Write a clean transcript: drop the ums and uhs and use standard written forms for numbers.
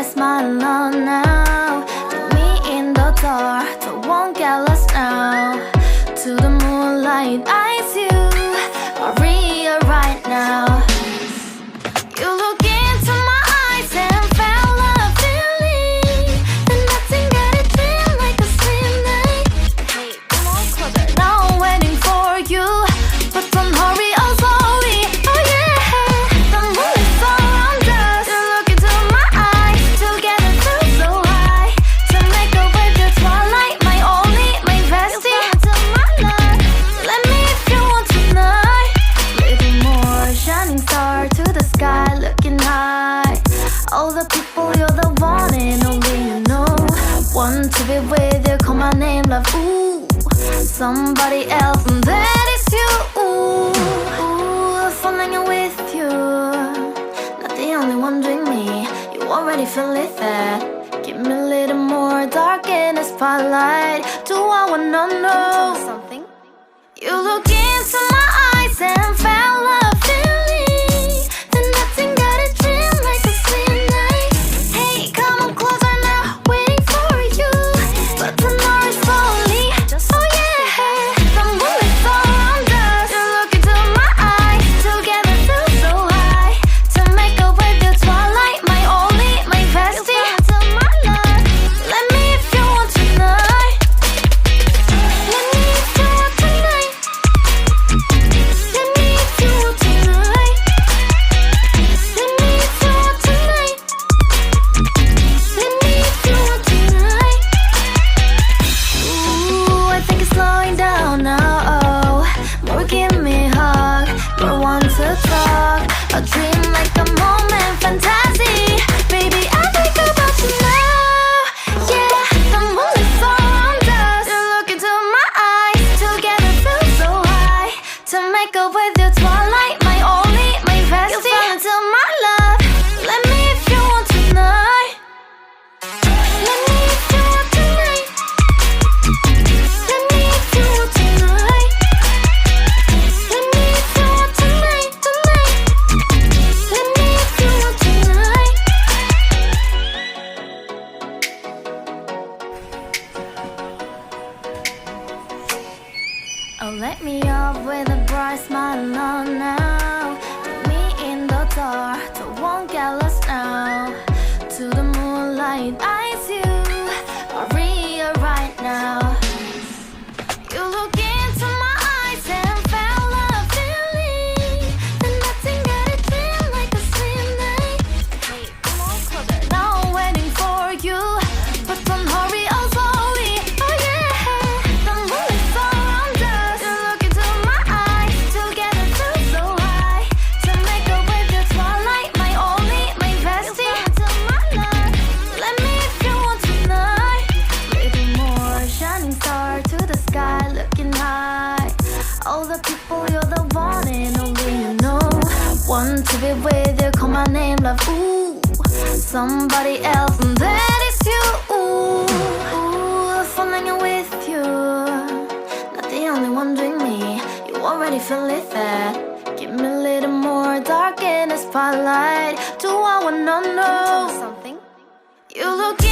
smile on now. Put me in the dark, so won't get lost now. To the moonlight, eyes you, Maria right now. You look into my eyes and felt a feeling that nothing got a dream like a slim night. Hey, come on closer, now I'm waiting for you, but don't hurry, oh slowly. Oh yeah, the moon is around us. You look into my eyes, together feel so high. To make a way through twilight, my only, my bestie. You fall into my love, let me if you want tonight. Little more shining star to the sky, looking high. All the people, you're the one and only you know. Want to be with you, call my name, love, ooh. Somebody else, and that is you, ooh. Falling with you, not the only one doing me. You already feel it there. Give me a little more dark in the spotlight. Do I wanna know something? You look into my eyes and felt a feeling that nothing got a dream like a slim night. Hey, come on closer now, waiting for you, but tomorrow is slowly. Oh yeah, the moon is around us. You look into my eyes, together feel so high. To make a way through twilight, my only, my bestie. You fall into my love, let me if you want tonight. Let me if you want tonight. Let me if you want tonight. Let me if you want tonight. Let me if you want tonight. Ooh, I think it's slowing down now. More give me a hug, more want to talk. A dream like a moment, fantasy. Baby, I think about you now. Yeah, the moon is around us. You look into my eyes, together feel so high. To make up with your twilight, my only, my bestie. You fall into my love, let me if you want tonight. Let me if you want tonight. Let me if you want tonight. Let me if you want tonight, tonight. Let me if you want tonight. Oh, let me up with a bright smile on now. Put me in the dark, so won't get lost now. To the moonlight, eyes you, Maria right now. You look into my eyes and felt a feeling that nothing got a dream like a slim night. Hey, come on closer, now I'm waiting for you, but don't hurry, oh slowly. Oh yeah, the moon is around us. You look into my eyes, together feel so high. To make a way through twilight, my only, my bestie. You fall into my love, let me if you want tonight. Little more shining star to the sky, looking high. All the people, you're the one and only you know. Want to be with you, call my name, love, ooh. Somebody else, and that is you, ooh. Falling with you, not the only one doing me. You already feel it there. Give me a little more dark in the spotlight. Do I wanna know something? You look